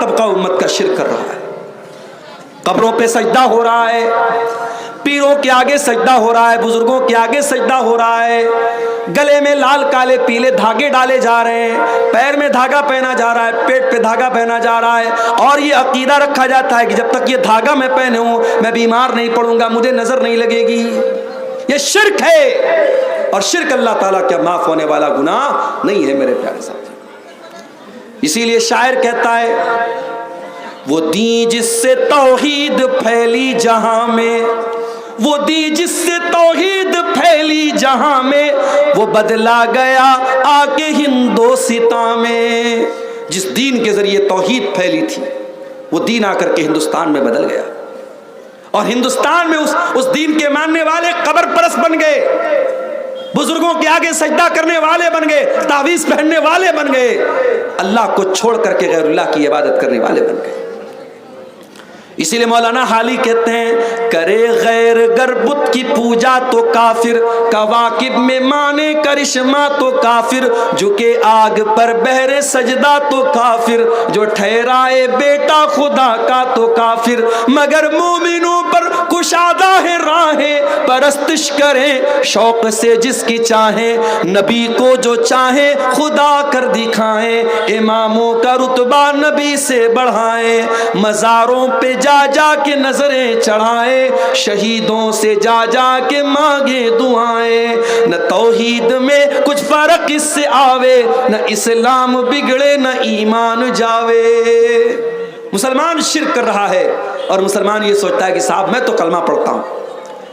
طبقہ امت کا شرک کر رہا ہے. قبروں پہ سجدہ ہو رہا ہے، پیروں کے آگے سجدہ ہو رہا ہے، بزرگوں کے آگے سجدہ ہو رہا ہے، گلے میں لال کالے پیلے دھاگے ڈالے جا رہے ہیں، پیر میں دھاگا پہنا جا رہا ہے، پیٹ پہ دھاگا پہنا جا رہا ہے، اور یہ عقیدہ رکھا جاتا ہے کہ جب تک یہ دھاگا میں پہنے ہوں میں بیمار نہیں پڑوں گا، مجھے نظر نہیں لگے گی. یہ شرک ہے، اور شرک اللہ تعالیٰ کا معاف ہونے والا گناہ نہیں ہے میرے پیارے ساتھی. اسی لیے شاعر کہتا ہے وہ دین جس سے توحید پھیلی جہاں میں، وہ دین جس سے توحید پھیلی جہاں میں، وہ بدلا گیا آ کے ہندوستان میں. جس دین کے ذریعے توحید پھیلی تھی وہ دین آ کر کے ہندوستان میں بدل گیا، اور ہندوستان میں اس دین کے ماننے والے قبر پرست بن گئے، بزرگوں کے آگے سجدہ کرنے والے بن گئے، تعویذ پہننے والے بن گئے، اللہ کو چھوڑ کر کے غیر اللہ کی عبادت کرنے والے بن گئے. اسی لیے مولانا حالی کہتے ہیں کرے غیر گر بت کی پوجا تو کافر، کواکب میں مانے کرشمہ تو کافر، جھکے آگ پر بہرے سجدہ تو کافر، جو ٹھہرائے بیٹا خدا کا تو کافر، مگر مومنوں پر کشادہ ہے راہیں، پرستش کریں شوق سے جس کی چاہیں، نبی کو جو چاہیں خدا کر دکھائیں، اماموں کا رتبہ نبی سے بڑھائیں، مزاروں پہ جا جا کے نظریں چڑھائے، شہیدوں سے جا جا کے مانگے دعائیں، نہ توحید میں کچھ فرق اس سے آوے، نہ اسلام بگڑے نہ ایمان جاوے. مسلمان شرک کر رہا ہے اور مسلمان یہ سوچتا ہے کہ صاحب میں تو کلمہ پڑھتا ہوں،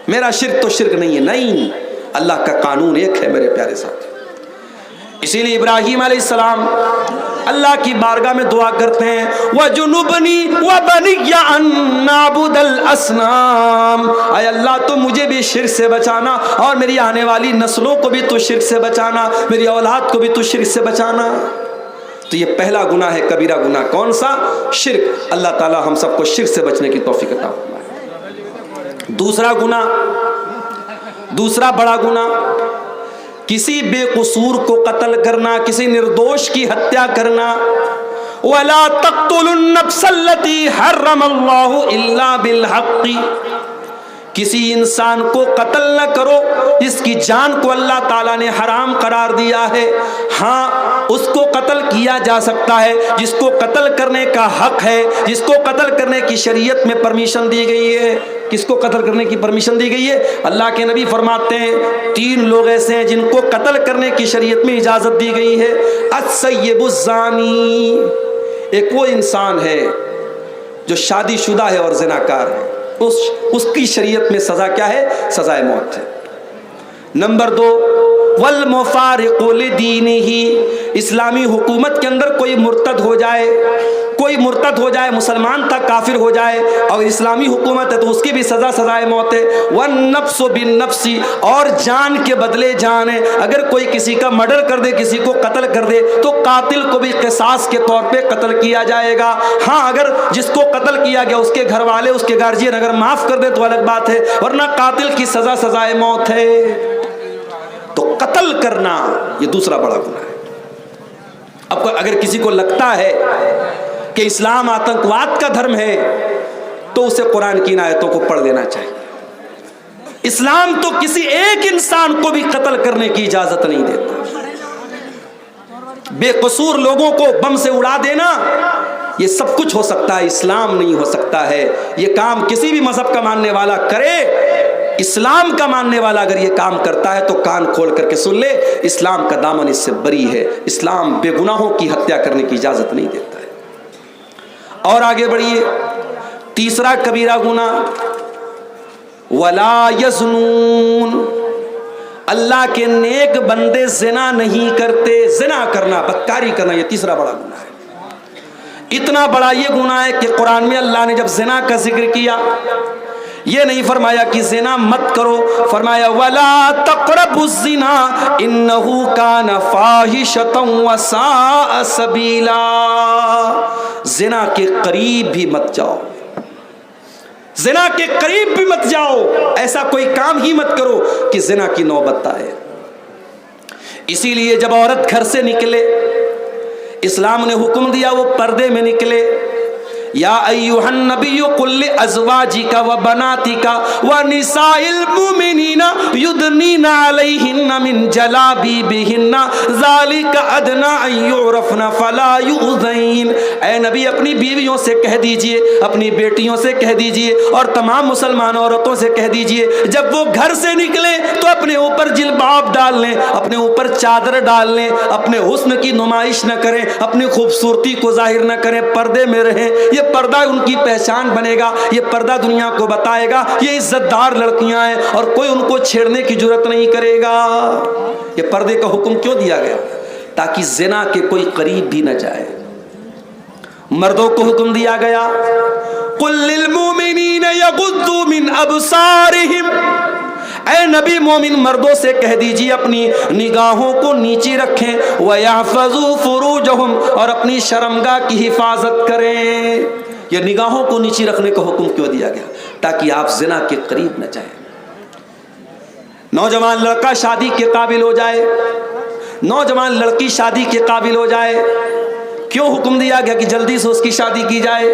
میرا شرک تو شرک نہیں ہے. نہیں، اللہ کا قانون ایک ہے میرے پیارے ساتھ. اسی لیے ابراہیم علیہ السلام اللہ کی بارگاہ میں دعا کرتے ہیں وَجُنُبْنِي وَبَنِيَّ أَن نَّعْبُدَ الْأَصْنَامَ، اے اللہ تو مجھے بھی شرک سے بچانا اور میری آنے والی نسلوں کو بھی تو شرک سے بچانا، میری اولاد کو بھی تو شرک سے بچانا. تو یہ پہلا گناہ ہے کبیرہ گناہ. کون سا؟ شرک. اللہ تعالی ہم سب کو شرک سے بچنے کی توفیق عطا فرمائے. دوسرا گناہ، دوسرا بڑا گناہ، کسی بے قصور کو قتل کرنا، کسی نردوش کی ہتیا کرنا. وَلَا تَقْتُلُوا النَّفْسَ الَّتِي حَرَّمَ اللَّهُ إِلَّا بِالْحَقِّ، کسی انسان کو قتل نہ کرو جس کی جان کو اللہ تعالیٰ نے حرام قرار دیا ہے. ہاں اس کو قتل کیا جا سکتا ہے جس کو قتل کرنے کا حق ہے، جس کو قتل کرنے کی شریعت میں پرمیشن دی گئی ہے. کس کو قتل کرنے کی پرمیشن دی گئی ہے؟ اللہ کے نبی فرماتے ہیں 3 لوگ ایسے ہیں جن کو قتل کرنے کی شریعت میں اجازت دی گئی ہے. السیب الزانی، ایک وہ انسان ہے جو شادی شدہ ہے اور زناکار ہے، اس کی شریعت میں سزا کیا ہے؟ سزائے موت ہے. نمبر 2 والمفارق لدینہ، اسلامی حکومت کے اندر کوئی مرتد ہو جائے، کوئی مرتد ہو جائے، مسلمان تھا کافر ہو جائے اور اسلامی حکومت ہے تو اس کی بھی سزا سزائے موت ہے. والنفس بالنفس، اور جان کے بدلے جان ہے. اگر کوئی کسی کا مرڈر کر دے، کسی کو قتل کر دے تو قاتل کو بھی قصاص کے طور پہ قتل کیا جائے گا. ہاں اگر جس کو قتل کیا گیا اس کے گھر والے، اس کے گارجین اگر معاف کر دے تو الگ بات ہے، ورنہ قاتل کی سزا سزائے موت ہے. تو قتل کرنا یہ دوسرا بڑا گناہ ہے. اب اگر کسی کو لگتا ہے کہ اسلام آتنکواد کا دھرم ہے تو اسے قرآن کی آیتوں کو پڑھ لینا چاہیے. اسلام تو کسی ایک انسان کو بھی قتل کرنے کی اجازت نہیں دیتا. بے قصور لوگوں کو بم سے اڑا دینا یہ سب کچھ ہو سکتا ہے، اسلام نہیں ہو سکتا ہے. یہ کام کسی بھی مذہب کا ماننے والا کرے، اسلام کا ماننے والا اگر یہ کام کرتا ہے تو کان کھول کر کے سن لے، اسلام کا دامن اس سے بری ہے. اسلام بے گناہوں کی ہتیا کرنے کی اجازت نہیں دیتا ہے. اور آگے بڑھیے، تیسرا کبیرہ گناہ ولا یزنون، اللہ کے نیک بندے زنا نہیں کرتے. زنا کرنا، بدکاری کرنا یہ تیسرا بڑا گناہ ہے. اتنا بڑا یہ گناہ ہے کہ قرآن میں اللہ نے جب زنا کا ذکر کیا یہ نہیں فرمایا کہ زنا مت کرو، فرمایا وَلَا تَقْرَبُوا الزِّنَا إِنَّهُ كَانَ فَاحِشَةً وَسَاءَ سَبِيلًا. زنا کے قریب بھی مت جاؤ، زنا کے قریب بھی مت جاؤ، ایسا کوئی کام ہی مت کرو کہ زنا کی نوبت آئے. اسی لیے جب عورت گھر سے نکلے، اسلام نے حکم دیا وہ پردے میں نکلے. یا ایھا النبی قل لازواجک وبناتک ونساء المؤمنین یدنین علیہن من جلابیبہن ذالک ادنی ان یعرفن فلا یؤذین. اے نبی اپنی بیویوں سے کہہ دیجئے, اپنی بیٹیوں سے کہہ دیجئے اور تمام مسلمان عورتوں سے کہہ دیجئے جب وہ گھر سے نکلیں تو اپنے اوپر جلباب ڈال لیں, اپنے اوپر چادر ڈال لیں, اپنے حسن کی نمائش نہ کریں, اپنی خوبصورتی کو ظاہر نہ کریں, پردے میں رہیں. یہ پردہ ان کی پہچان بنے گا, یہ پردہ دنیا کو بتائے گا یہ عزت دار لڑکیاں ہیں اور کوئی ان کو چھیڑنے کی جرات نہیں کرے گا. یہ پردے کا حکم کیوں دیا گیا؟ تاکہ زنا کے کوئی قریب بھی نہ جائے. مردوں کو حکم دیا گیا قل للمؤمنین یغضوا من ابصارہم. اے نبی مومن مردوں سے کہہ دیجیے اپنی نگاہوں کو نیچے رکھیں, وَيَحْفَظُوا فُرُوجَهُمْ اور اپنی شرمگاہ کی حفاظت کریں. یہ نگاہوں کو نیچے رکھنے کا حکم کیوں دیا گیا؟ تاکہ آپ زنا کے قریب نہ جائیں. نوجوان لڑکا شادی کے قابل ہو جائے, نوجوان لڑکی شادی کے قابل ہو جائے, کیوں حکم دیا گیا کہ جلدی سے اس کی شادی کی جائے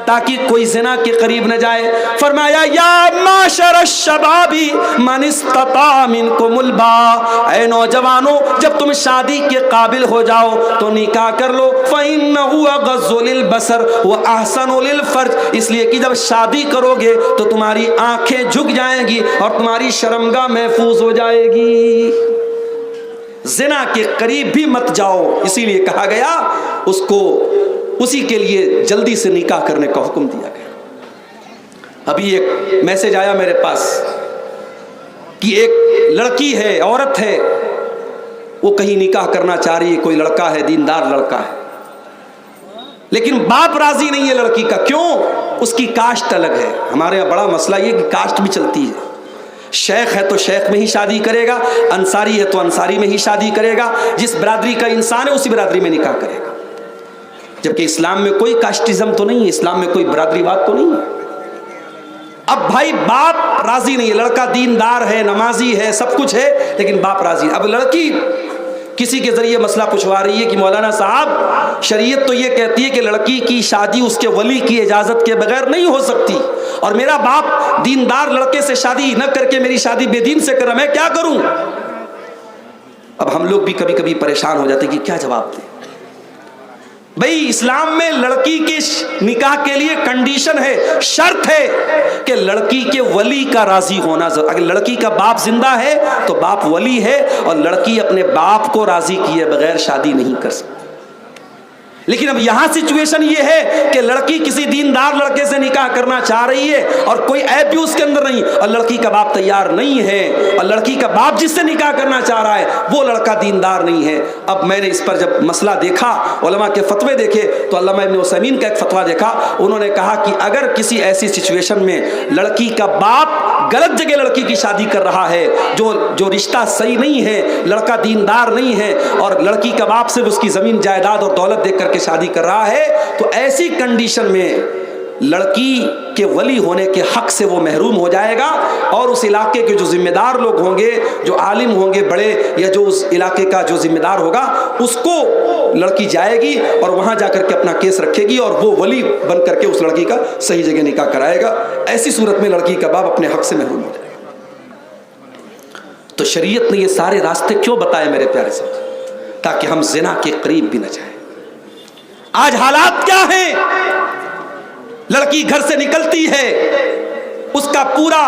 تاکہ کوئی زنا کے قریب نہ جائے؟ فرمایا یا معاشر الشباب من استطاع منکم الباء. اے نوجوانوں جب تم شادی کے قابل ہو جاؤ تو نکاح کر لو, فإنه أغض للبصر وأحسن للفرج. اس لیے کہ جب شادی کرو گے تو تمہاری آنکھیں جھک جائیں گی اور تمہاری شرمگاہ محفوظ ہو جائے گی. زنا کے قریب بھی مت جاؤ, اسی لیے کہا گیا اس کو اسی کے لیے جلدی سے نکاح کرنے کا حکم دیا گیا. ابھی ایک میسج آیا میرے پاس کہ ایک لڑکی ہے, عورت ہے, وہ کہیں نکاح کرنا چاہ رہی ہے, کوئی لڑکا ہے, دیندار لڑکا ہے, لیکن باپ راضی نہیں ہے لڑکی کا. کیوں؟ اس کی کاسٹ الگ ہے. ہمارے یہاں بڑا مسئلہ یہ کہ کاسٹ بھی چلتی ہے. شیخ ہے تو شیخ میں ہی شادی کرے گا, انصاری ہے تو انصاری میں ہی شادی کرے گا, جس برادری کا انسان ہے اسی برادری میں نکاح کرے گا. جبکہ اسلام میں کوئی کاسٹزم تو نہیں ہے, اسلام میں کوئی برادری واد تو نہیں ہے. اب بھائی باپ راضی نہیں ہے, لڑکا دیندار ہے, نمازی ہے, سب کچھ ہے, لیکن باپ راضی. اب لڑکی کسی کے ذریعے مسئلہ پوچھوا رہی ہے کہ مولانا صاحب شریعت تو یہ کہتی ہے کہ لڑکی کی شادی اس کے ولی کی اجازت کے بغیر نہیں ہو سکتی, اور میرا باپ دیندار لڑکے سے شادی نہ کر کے میری شادی بے دین سے کرا, میں کیا کروں؟ اب ہم لوگ بھی کبھی کبھی پریشان ہو جاتے کہ کیا جواب دیں. بھئی اسلام میں لڑکی کے نکاح کے لیے کنڈیشن ہے, شرط ہے کہ لڑکی کے ولی کا راضی ہونا. اگر لڑکی کا باپ زندہ ہے تو باپ ولی ہے, اور لڑکی اپنے باپ کو راضی کیے بغیر شادی نہیں کر سکتی. لیکن اب یہاں سچویشن یہ ہے کہ لڑکی کسی دیندار لڑکے سے نکاح کرنا چاہ رہی ہے اور کوئی عیب بھی اس کے اندر نہیں, اور لڑکی کا باپ تیار نہیں ہے, اور لڑکی کا باپ جس سے نکاح کرنا چاہ رہا ہے وہ لڑکا دیندار نہیں ہے. اب میں نے اس پر جب مسئلہ دیکھا, علماء کے فتوے دیکھے, تو علامہ ابن عثیمین کا ایک فتویٰ دیکھا. انہوں نے کہا کہ اگر کسی ایسی سچویشن میں لڑکی کا باپ غلط جگہ لڑکی کی شادی کر رہا ہے, جو رشتہ صحیح نہیں ہے, لڑکا دیندار نہیں ہے, اور لڑکی کا باپ صرف اس کی زمین جائیداد اور دولت دیکھ کر کے شادی کر رہا ہے, تو ایسی کنڈیشن میں لڑکی کے ولی ہونے کے حق سے وہ محروم ہو جائے گا, اور اس علاقے کے جو ذمہ دار لوگ ہوں گے, جو عالم ہوں گے بڑے, یا جو اس علاقے کا جو ذمہ دار ہوگا, اس کو لڑکی جائے گی اور وہاں جا کر کے اپنا کیس رکھے گی, اور وہ ولی بن کر کے اس لڑکی کا صحیح جگہ نکاح کرائے گا. ایسی صورت میں لڑکی کا باپ اپنے حق سے محروم ہو جائے گا. تو شریعت نے یہ سارے راستے کیوں بتائے میرے پیارے سے؟ تاکہ ہم زنا کے قریب بھی نہ جائیں. آج حالات کیا ہیں؟ لڑکی گھر سے نکلتی ہے, اس کا پورا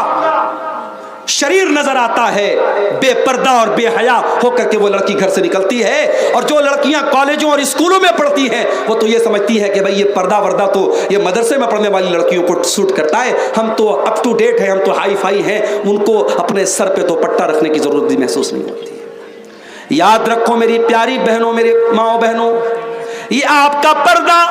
شریر نظر آتا ہے, بے پردہ اور بے حیا ہو کر کے وہ لڑکی گھر سے نکلتی ہے. اور جو لڑکیاں کالجوں اور اسکولوں میں پڑھتی ہیں وہ تو یہ سمجھتی ہے کہ بھئی یہ پردہ وردہ تو یہ مدرسے میں پڑھنے والی لڑکیوں کو سوٹ کرتا ہے, ہم تو اپ ٹو ڈیٹ ہیں, ہم تو ہائی فائی ہیں, ان کو اپنے سر پہ تو پٹا رکھنے کی ضرورت بھی محسوس نہیں ہوتی ہے. یاد رکھو میری پیاری بہنوں, میرے ماؤں بہنوں, یہ آپ کا پردہ,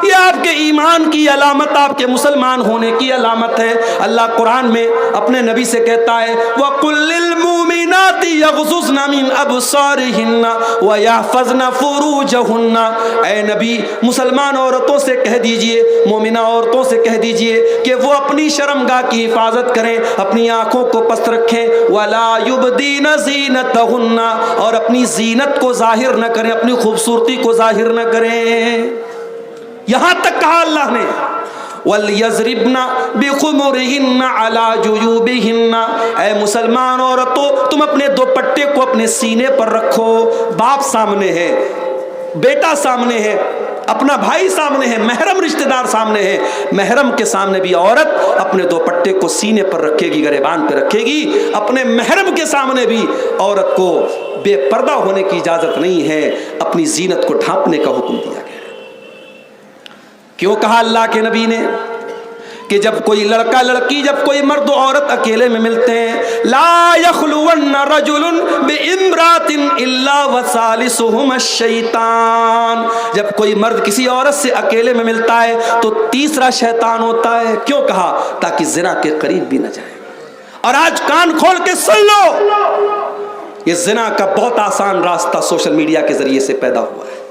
یہ آپ کے ایمان کی علامت, آپ کے مسلمان ہونے کی علامت ہے. اللہ قرآن میں اپنے نبی سے کہتا ہے وَقُلْ لِلْمُؤْمِنَاتِ يَغْضُضْنَ مِنْ أَبْصَارِهِنَّ وَيَحْفَظْنَ فُرُوجَهُنَّ. اے نبی مسلمان عورتوں سے کہہ دیجئے, مومنہ عورتوں سے کہہ دیجئے کہ وہ اپنی شرمگاہ کی حفاظت کریں, اپنی آنکھوں کو پست رکھیں. وَلَا يُبْدِينَ زِينَتَهُنَّ, اور اپنی زینت کو ظاہر نہ کریں, اپنی خوبصورتی کو ظاہر نہ کریں. یہاں تک کہا اللہ نے وَلْيَضْرِبْنَ بِخُمُرِهِنَّ عَلَى جُيُوبِهِنَّ، اے مسلمان عورتوں تم اپنے دوپٹے کو اپنے سینے پر رکھو. باپ سامنے ہے، بیٹا سامنے ہے، اپنا بھائی سامنے ہے، محرم رشتہ دار سامنے ہے. محرم کے سامنے بھی عورت اپنے دوپٹے کو سینے پر رکھے گی، گریبان پہ رکھے گی. اپنے محرم کے سامنے بھی عورت کو بے پردہ ہونے کی اجازت نہیں ہے، اپنی زینت کو ڈھانپنے کا حکم دیا گیا. کیوں کہا اللہ کے نبی نے کہ جب کوئی لڑکا لڑکی، جب کوئی مرد و عورت اکیلے میں ملتے ہیں، لا یخلون رجل بامرأۃ الا وثالثہما الشیطان، جب کوئی مرد کسی عورت سے اکیلے میں ملتا ہے تو تیسرا شیطان ہوتا ہے. کیوں کہا؟ تاکہ زنا کے قریب بھی نہ جائے. اور آج کان کھول کے سن لو، یہ زنا کا بہت آسان راستہ سوشل میڈیا کے ذریعے سے پیدا ہوا ہے.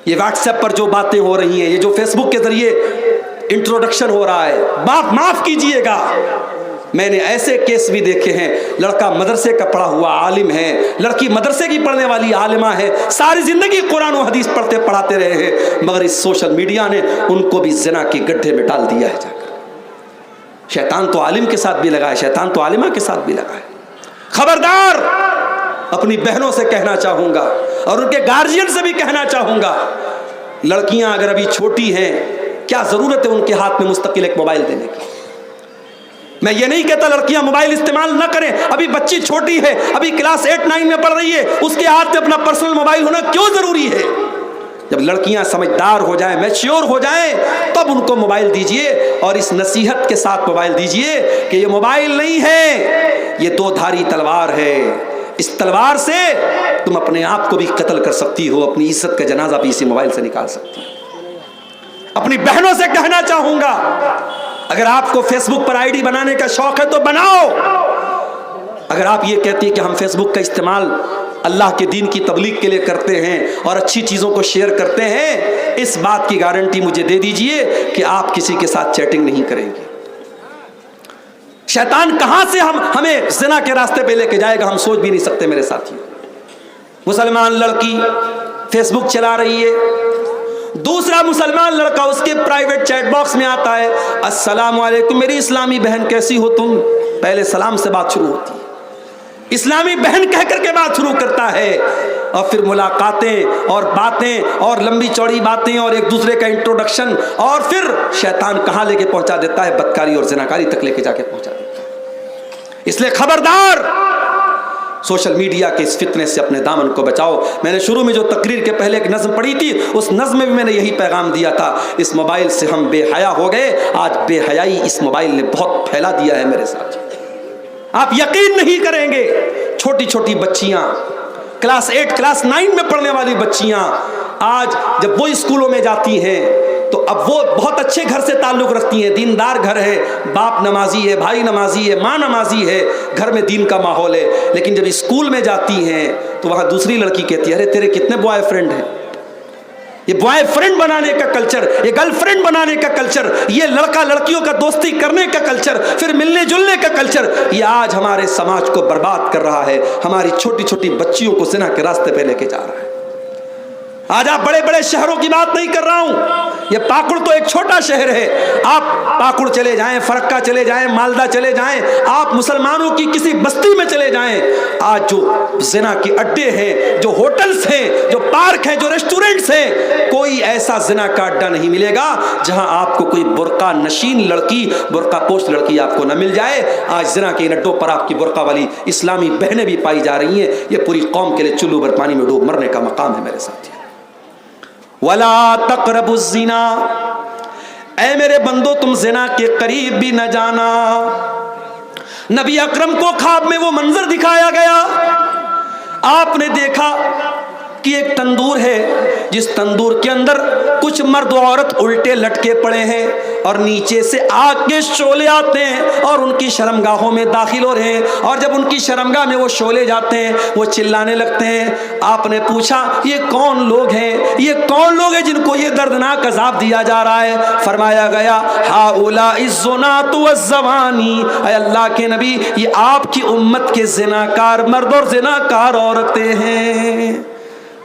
یہ واٹس ایپ پر جو باتیں ہو رہی ہیں، یہ جو فیس بک کے ذریعے انٹروڈکشن ہو رہا ہے، باپ معاف کیجئے گا، میں نے ایسے کیس بھی دیکھے ہیں. لڑکا مدرسے کا پڑھا ہوا عالم ہے، لڑکی مدرسے کی پڑھنے والی عالمہ ہے، ساری زندگی قرآن و حدیث پڑھتے پڑھاتے رہے ہیں، مگر اس سوشل میڈیا نے ان کو بھی زنا کے گڈھے میں ڈال دیا ہے جا کر. شیطان تو عالم کے ساتھ بھی لگا ہے، شیطان تو عالمہ کے ساتھ بھی لگا ہے. خبردار، اپنی بہنوں سے کہنا چاہوں گا اور ان کے گارجین سے بھی کہنا چاہوں گا، لڑکیاں اگر ابھی چھوٹی ہیں، کیا ضرورت ہے ان کے ہاتھ میں مستقل ایک موبائل دینے کی؟ میں یہ نہیں کہتا لڑکیاں موبائل استعمال نہ کریں، ابھی بچی چھوٹی ہے، ابھی کلاس 8-9 میں پڑھ رہی ہے، اس کے ہاتھ میں اپنا پرسنل موبائل ہونا کیوں ضروری ہے؟ جب لڑکیاں سمجھدار ہو جائیں، میچیور ہو جائیں، تب ان کو موبائل دیجئے اور اس نصیحت کے ساتھ موبائل دیجئے کہ یہ موبائل نہیں ہے، یہ دو دھاری تلوار ہے. اس تلوار سے تم اپنے آپ کو بھی قتل کر سکتی ہو، اپنی عزت کا جنازہ بھی اسی موبائل سے نکال سکتی ہو. اپنی بہنوں سے کہنا چاہوں گا، اگر آپ کو face book per I D بنانے کا شوق ہے تو بناؤ. اگر آپ یہ کہتی ہیں کہ ہم فیس بک کا استعمال اللہ کے دین کی تبلیغ کے لیے کرتے ہیں اور اچھی چیزوں کو شیئر کرتے ہیں، اس بات کی گارنٹی مجھے دے دیجئے کہ آپ کسی کے ساتھ چیٹنگ نہیں کریں گے. شیطان کہاں سے ہمیں زنا کے راستے پہ لے کے جائے گا ہم سوچ بھی نہیں سکتے میرے ساتھی. مسلمان لڑکی فیس بک چلا رہی ہے، دوسرا مسلمان لڑکا اس کے پرائیویٹ چیٹ باکس میں آتا ہے، السلام علیکم میری اسلامی بہن کیسی ہو تم. پہلے سلام سے بات شروع ہوتی ہے، اسلامی بہن کہہ کر کے بات شروع کرتا ہے، اور پھر ملاقاتیں اور باتیں اور لمبی چوڑی باتیں اور ایک دوسرے کا انٹروڈکشن، اور پھر شیطان کہاں لے کے پہنچا دیتا ہے؟ بدکاری اور زناکاری تک لے کے جا کے پہنچا دیتا ہے. اس لیے خبردار، سوشل میڈیا کے اس فتنے سے اپنے دامن کو بچاؤ. میں نے شروع میں جو تقریر کے پہلے ایک نظم پڑھی تھی، اس نظم میں بھی میں نے یہی پیغام دیا تھا. اس موبائل سے ہم بے حیا ہو گئے. آج بے حیائی اس موبائل نے بہت پھیلا دیا ہے میرے ساتھ. آپ یقین نہیں کریں گے، چھوٹی چھوٹی بچیاں، کلاس 8 کلاس 9 میں پڑھنے والی بچیاں، آج جب وہ اسکولوں میں جاتی ہیں تو اب وہ بہت اچھے گھر سے تعلق رکھتی ہیں، دیندار گھر ہے، باپ نمازی ہے، بھائی نمازی ہے، ماں نمازی ہے، گھر میں دین کا ماحول ہے. لیکن جب اسکول میں جاتی ہیں تو وہاں دوسری لڑکی کہتی ہے، ارے تیرے کتنے بوائے فرینڈ ہیں؟ یہ بوائے فرینڈ بنانے کا کلچر، یہ گرل فرینڈ بنانے کا کلچر، یہ لڑکا لڑکیوں کا دوستی کرنے کا کلچر، پھر ملنے جلنے کا کلچر، یہ آج ہمارے سماج کو برباد کر رہا ہے، ہماری چھوٹی چھوٹی بچیوں کو زنا کے راستے پہ لے کے جا رہا ہے. آج آپ بڑے بڑے شہروں کی بات نہیں کر رہا ہوں، یہ پاکڑ تو ایک چھوٹا شہر ہے. آپ پاکڑ چلے جائیں، فرقہ چلے جائیں، مالدہ چلے جائیں، آپ مسلمانوں کی کسی بستی میں چلے جائیں، آج جو زنا کے اڈے ہیں، جو ہوٹلز ہیں، جو پارک ہیں، جو ریسٹورنٹس ہیں، کوئی ایسا زنا کا اڈا نہیں ملے گا جہاں آپ کو کوئی برقع نشین لڑکی، برقع پوش لڑکی آپ کو نہ مل جائے. آج زنا کے ان اڈوں پر آپ کی برقع والی اسلامی بہنیں بھی پائی جا رہی ہیں. یہ پوری قوم کے لیے چلو بھر پانی میں ڈوب مرنے کا مقام ہے میرے ساتھی. وَلَا تَقْرَبُوا الزِّنَا، اے میرے بندو تم زنا کے قریب بھی نہ جانا. نبی اکرم کو خواب میں وہ منظر دکھایا گیا. آپ نے دیکھا کہ ایک تندور ہے، جس تندور کے اندر کچھ مرد و عورت الٹے لٹکے پڑے ہیں اور نیچے سے آگ کے شعلے آتے ہیں اور ان کی شرمگاہوں میں داخل ہو رہے ہیں، اور جب ان کی شرمگاہ میں وہ شعلے جاتے ہیں وہ چلانے لگتے ہیں. آپ نے پوچھا یہ کون لوگ ہیں، یہ کون لوگ ہیں جن کو یہ دردناک عذاب دیا جا رہا ہے؟ فرمایا گیا ہؤلاء الزنات والزوانی، اے اللہ کے نبی یہ آپ کی امت کے زناکار مرد اور زناکار عورتیں ہیں.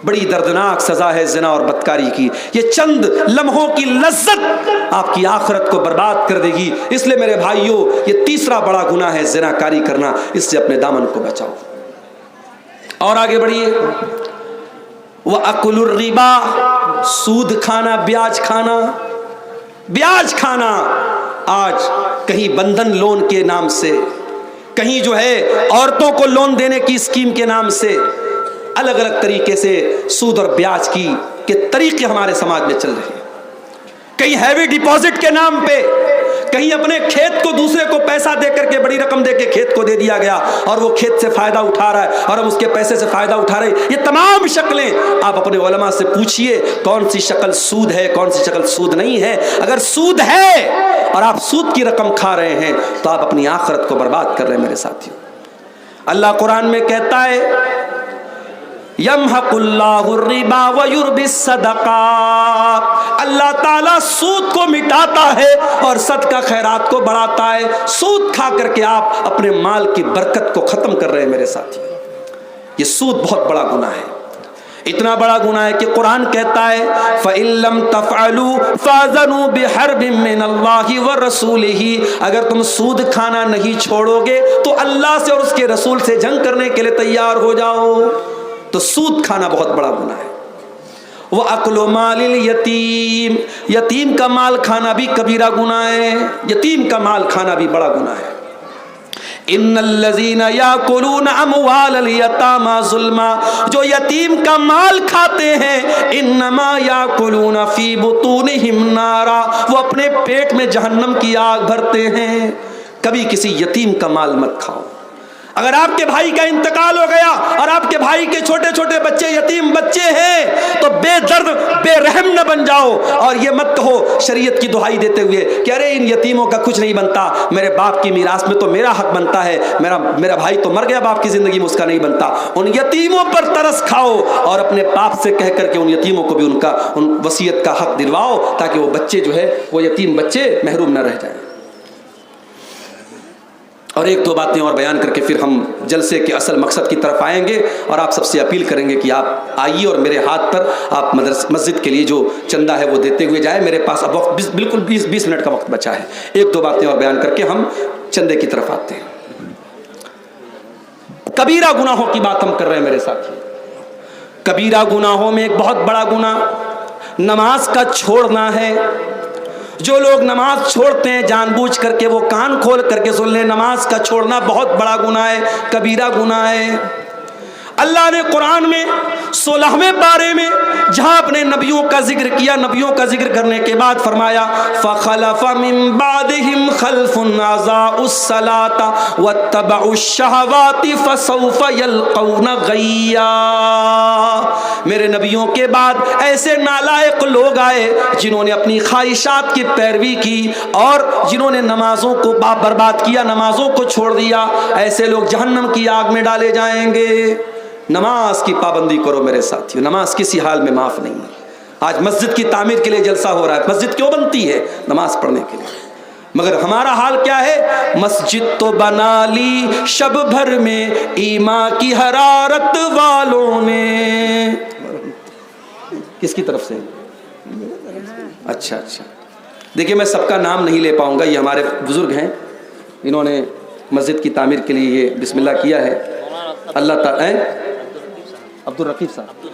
بڑی دردناک سزا ہے زنا اور بدکاری کی. یہ چند لمحوں کی لذت آپ کی آخرت کو برباد کر دے گی. اس لیے میرے بھائیوں یہ تیسرا بڑا گناہ ہے زنا کاری کرنا. اس سے اپنے دامن کو بچاؤ. اور آگے بڑھیے. وَأَكُلُ الرِّبَا، سود کھانا، بیاج کھانا. بیاج کھانا آج کہیں بندھن لون کے نام سے، کہیں جو ہے عورتوں کو لون دینے کی اسکیم کے نام سے، الگ الگ طریقے سے سود اور بیاج کی کے طریقے ہمارے سماج میں چل رہے ہیں. کہیں ہیوی ڈپازٹ کے نام پہ، کہیں اپنے کھیت کو دوسرے کو پیسہ دے کر کے بڑی رقم دے کے کھیت کو دے دیا گیا اور وہ کھیت سے فائدہ اٹھا رہا ہے اور ہم اس کے پیسے سے فائدہ اٹھا رہے ہیں. یہ تمام شکلیں آپ اپنے علماء سے پوچھئے کون سی شکل سود ہے، کون سی شکل سود نہیں ہے. اگر سود ہے اور آپ سود کی رقم کھا رہے ہیں تو آپ اپنی آخرت کو برباد کر رہے ہیں میرے ساتھیوں. اللہ قرآن میں کہتا ہے یمحق اللہ الربا ویربی الصدقات، اللہ تعالیٰ سود کو مٹاتا ہے اور صدقہ خیرات کو بڑھاتا ہے. سود کھا کر کے آپ اپنے مال کی برکت کو ختم کر رہے ہیں میرے ساتھی. یہ سود بہت بڑا گناہ ہے. اتنا بڑا گناہ ہے کہ قرآن کہتا ہے فَإِن لَمْ تَفْعَلُوا فَأْذَنُوا بِحَرْبٍ مِّنَ اللَّهِ وَرَسُولِهِ، اگر تم سود کھانا نہیں چھوڑو گے تو اللہ سے اور اس کے رسول سے جنگ کرنے کے لیے تیار ہو جاؤ. تو سود کھانا بہت بڑا گناہ ہے. وَأَكْلُ مَالِ الْيَتِيمِ، یتیم کا مال کھانا بھی کبیرہ گناہ ہے. یتیم کا مال کھانا بھی بڑا گناہ ہے. ان الذین یاکلون اموال الیتامی ظلما، جو یتیم کا مال کھاتے ہیں انما یاکلون فی بطونہم نارا، وہ اپنے پیٹ میں جہنم کی آگ بھرتے ہیں. کبھی کسی یتیم کا مال مت کھاؤ. اگر آپ کے بھائی کا انتقال ہو گیا اور آپ کے بھائی کے چھوٹے چھوٹے بچے یتیم بچے ہیں تو بے درد بے رحم نہ بن جاؤ اور یہ مت کہو شریعت کی دہائی دیتے ہوئے کہ ارے ان یتیموں کا کچھ نہیں بنتا، میرے باپ کی میراث میں تو میرا حق بنتا ہے، میرا بھائی تو مر گیا باپ کی زندگی میں اس کا نہیں بنتا. ان یتیموں پر ترس کھاؤ اور اپنے باپ سے کہہ کر کے ان یتیموں کو بھی ان وصیت کا حق دلواؤ تاکہ وہ بچے جو ہے وہ یتیم بچے محروم نہ رہ جائیں. اور ایک دو باتیں اور بیان کر کے پھر ہم جلسے کے اصل مقصد کی طرف آئیں گے اور آپ سب سے اپیل کریں گے کہ آپ آئیے اور میرے ہاتھ پر آپ مسجد کے لیے جو چندہ ہے وہ دیتے ہوئے جائیں. میرے پاس اب وقت بالکل 20 منٹ کا وقت بچا ہے. ایک دو باتیں اور بیان کر کے ہم چندے کی طرف آتے ہیں. کبیرہ گناہوں کی بات ہم کر رہے ہیں میرے ساتھ. کبیرہ گناہوں میں ایک بہت بڑا گناہ نماز کا چھوڑنا ہے. جو لوگ نماز چھوڑتے ہیں جان بوجھ کر کے، وہ کان کھول کر کے سن لیں، نماز کا چھوڑنا بہت بڑا گناہ ہے، کبیرہ گناہ ہے. اللہ نے قرآن میں 16ویں پارے میں جہاں اپنے نبیوں کا ذکر کیا، نبیوں کا ذکر کرنے کے بعد فرمایا فَخَلَفَ مِن بَعْدِهِمْ خَلْفٌ أَضَاعُوا الصَّلَاةَ وَاتَّبَعُوا الشَّهَوَاتِ فَسَوْفَ يَلْقَوْنَ غَيًّا. میرے نبیوں کے بعد ایسے نالائق لوگ آئے جنہوں نے اپنی خواہشات کی پیروی کی اور جنہوں نے نمازوں کو برباد کیا، نمازوں کو چھوڑ دیا. ایسے لوگ جہنم کی آگ میں ڈالے جائیں گے. نماز کی پابندی کرو میرے ساتھیو، نماز کسی حال میں معاف نہیں ہے. آج مسجد کی تعمیر کے لیے جلسہ ہو رہا ہے. مسجد کیوں بنتی ہے؟ نماز پڑھنے کے لیے. مگر ہمارا حال کیا ہے؟ مسجد تو بنا لی شب بھر میں ایمان کی حرارت والوں نے. کس کی طرف سے؟ اچھا. دیکھیے میں سب کا نام نہیں لے پاؤں گا، یہ ہمارے بزرگ ہیں، انہوں نے مسجد کی تعمیر کے لیے یہ بسم اللہ کیا ہے. اللہ تعالیٰ عبدالرقیف صاحب،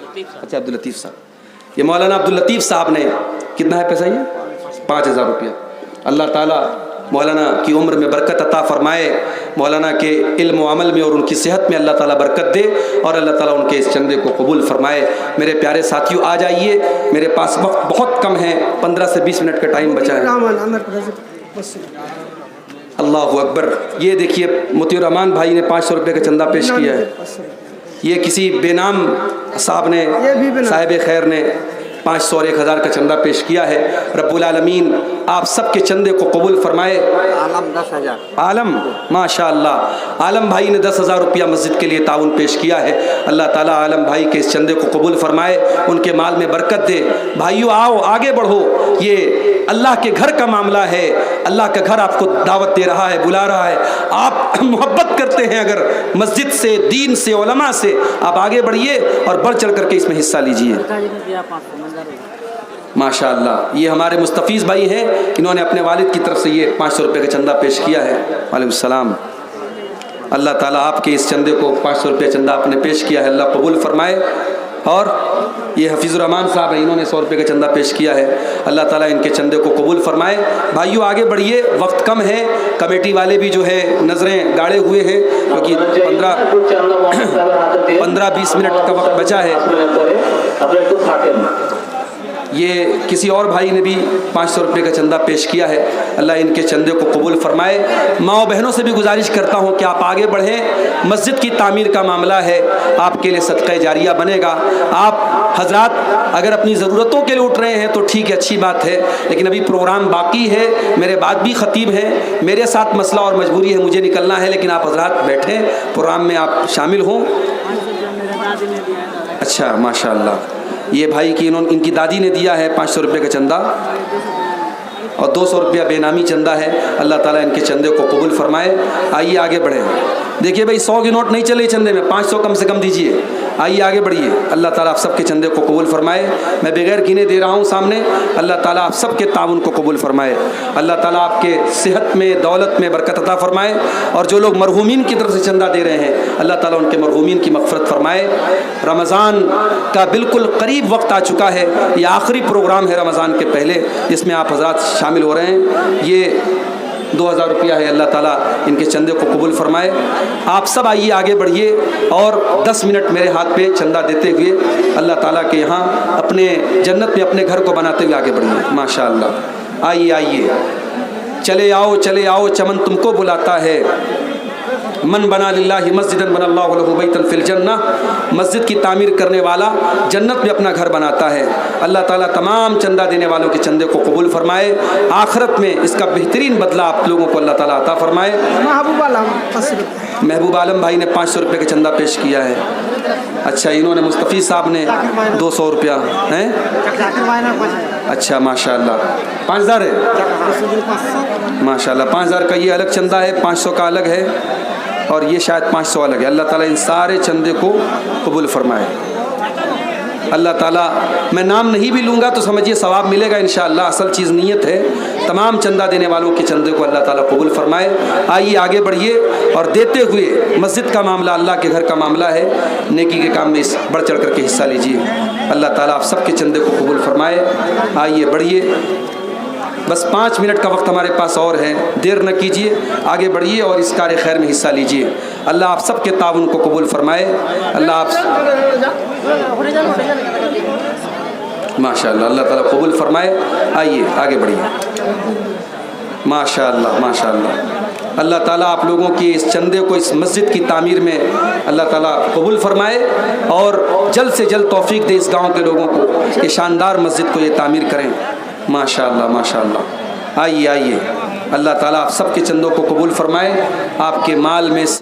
اچھا عبداللطیف صاحب، یہ مولانا عبداللطیف صاحب نے کتنا ہے پیسہ؟ یہ 5000 روپیہ. اللہ تعالیٰ مولانا کی عمر میں برکت عطا فرمائے، مولانا کے علم و عمل میں اور ان کی صحت میں اللہ تعالیٰ برکت دے اور اللہ تعالیٰ ان کے اس چندے کو قبول فرمائے. میرے پیارے ساتھیوں آ جائیے، میرے پاس وقت بہت کم ہے، 15 سے 20 منٹ کا ٹائم بچا ہے. اللہ اکبر. یہ دیکھیے مطیع الرحمان بھائی نے 500 روپے کا چندہ پیش کیا ہے. یہ کسی بے نام صاحب نے، صاحب خیر نے 500 اور 1000 کا چندہ پیش کیا ہے. رب العالمین آپ سب کے چندے کو قبول فرمائے. عالم ماشاء اللہ، عالم بھائی نے 10,000 روپیہ مسجد کے لیے تعاون پیش کیا ہے. اللہ تعالیٰ عالم بھائی کے اس چندے کو قبول فرمائے، ان کے مال میں برکت دے. بھائیو آؤ آگے بڑھو. یہ اللہ کے گھر کا معاملہ ہے، اللہ کا گھر آپ کو دعوت دے رہا ہے، بلا رہا ہے، آپ محبت کرتے ہیں اگر مسجد سے، دین سے، علماء سے، آپ آگے بڑھیے اور بڑھ چڑھ کر کے اس میں حصہ لیجیے۔ ماشاء اللہ، یہ ہمارے مستفیض بھائی ہیں، انہوں نے اپنے والد کی طرف سے یہ 500 روپے کا چندہ پیش کیا ہے۔ وعلیکم السلام۔ اللہ تعالیٰ آپ کے اس چندے کو 500 روپے چندہ آپ نے پیش کیا ہے، اللہ قبول فرمائے۔ اور یہ حفیظ الرحمان صاحب ہیں، انہوں نے 100 روپے کا چندہ پیش کیا ہے، اللہ تعالیٰ ان کے چندے کو قبول فرمائے۔ بھائیو آگے بڑھیے، وقت کم ہے، کمیٹی والے بھی جو ہے نظریں گاڑے ہوئے ہیں کیونکہ 15-20 منٹ کا وقت بچا ہے۔ یہ کسی اور بھائی نے بھی 500 روپے کا چندہ پیش کیا ہے، اللہ ان کے چندے کو قبول فرمائے۔ ماؤں بہنوں سے بھی گزارش کرتا ہوں کہ آپ آگے بڑھیں، مسجد کی تعمیر کا معاملہ ہے، آپ کے لیے صدقہ جاریہ بنے گا۔ آپ حضرات اگر اپنی ضرورتوں کے لیے اٹھ رہے ہیں تو ٹھیک ہے، اچھی بات ہے، لیکن ابھی پروگرام باقی ہے، میرے بعد بھی خطیب ہیں، میرے ساتھ مسئلہ اور مجبوری ہے، مجھے نکلنا ہے، لیکن آپ حضرات بیٹھیں، پروگرام میں آپ شامل ہوں۔ اچھا ماشاء اللہ، یہ بھائی کی ان کی دادی نے دیا ہے 500 روپے کا چندہ اور 200 روپیہ بے نامی چندہ ہے، اللہ تعالیٰ ان کے چندے کو قبول فرمائے۔ آئیے آگے بڑھیں، دیکھیے بھائی 100 کے نوٹ نہیں چلے چندے میں، 500 کم سے کم دیجیے۔ آئیے آگے بڑھیے، اللہ تعالیٰ آپ سب کے چندے کو قبول فرمائے۔ میں بغیر گنے دے رہا ہوں سامنے، اللہ تعالیٰ آپ سب کے تعاون کو قبول فرمائے، اللہ تعالیٰ آپ کے صحت میں، دولت میں برکت عطا فرمائے، اور جو لوگ مرحومین کی طرف سے چندہ دے رہے ہیں اللہ تعالیٰ ان کے مرحومین کی مغفرت فرمائے۔ رمضان کا بالکل قریب وقت آ چکا ہے، یہ آخری پروگرام ہے رمضان کے پہلے جس میں آپ حضرات شامل ہو رہے ہیں۔ یہ 2000 روپیہ ہے، اللہ تعالیٰ ان کے چندے کو قبول فرمائے۔ آپ سب آئیے آگے بڑھیے اور 10 منٹ میرے ہاتھ پہ چندہ دیتے ہوئے اللہ تعالیٰ کے یہاں اپنے جنت میں اپنے گھر کو بناتے ہوئے آگے بڑھیے۔ ماشاءاللہ، آئیے آئیے، چلے آؤ چلے آؤ، چمن تم کو بلاتا ہے۔ من بنا للہ مسجدا بنا اللہ لہ بیتا فی الجنہ، مسجد کی تعمیر کرنے والا جنت میں اپنا گھر بناتا ہے۔ اللہ تعالیٰ تمام چندہ دینے والوں کے چندے کو قبول فرمائے، آخرت میں اس کا بہترین بدلہ آپ لوگوں کو اللہ تعالیٰ عطا فرمائے۔ محبوب عالم بھائی نے 500 روپے کا چندہ پیش کیا ہے۔ اچھا، انہوں نے مصطفی صاحب نے 200 روپیہ ہیں۔ اچھا ماشاء اللہ، 5000 ہے ماشاء اللہ، 5000 کا یہ الگ چندہ ہے، 500 کا الگ ہے، اور یہ شاید 500 الگ ہے۔ اللہ تعالیٰ ان سارے چندے کو قبول فرمائے۔ اللہ تعالیٰ، میں نام نہیں بھی لوں گا تو سمجھیے ثواب ملے گا انشاءاللہ، اصل چیز نیت ہے۔ تمام چندہ دینے والوں کے چندے کو اللہ تعالیٰ قبول فرمائے۔ آئیے آگے بڑھیے اور دیتے ہوئے، مسجد کا معاملہ اللہ کے گھر کا معاملہ ہے، نیکی کے کام میں بڑھ چڑھ کر کے حصہ لیجیے۔ اللہ تعالیٰ آپ سب کے چندے کو قبول فرمائے۔ آئیے بڑھیے، بس 5 منٹ کا وقت ہمارے پاس اور ہے، دیر نہ کیجیے، آگے بڑھیے اور اس کار خیر میں حصہ لیجیے۔ اللہ آپ سب کے تعاون کو قبول فرمائے۔ اللہ آپ ماشاءاللہ، اللہ تعالیٰ قبول فرمائے۔ آئیے آگے بڑھیے، ماشاءاللہ ماشاءاللہ۔ اللہ تعالیٰ آپ لوگوں کی اس چندے کو اس مسجد کی تعمیر میں اللہ تعالیٰ قبول فرمائے، اور جلد سے جلد توفیق دے اس گاؤں کے لوگوں کو کہ شاندار مسجد کو یہ تعمیر کریں۔ ماشاءاللہ ماشاءاللہ۔ آئیے آئیے، اللہ تعالیٰ آپ سب کے چندوں کو قبول فرمائے، آپ کے مال میں سے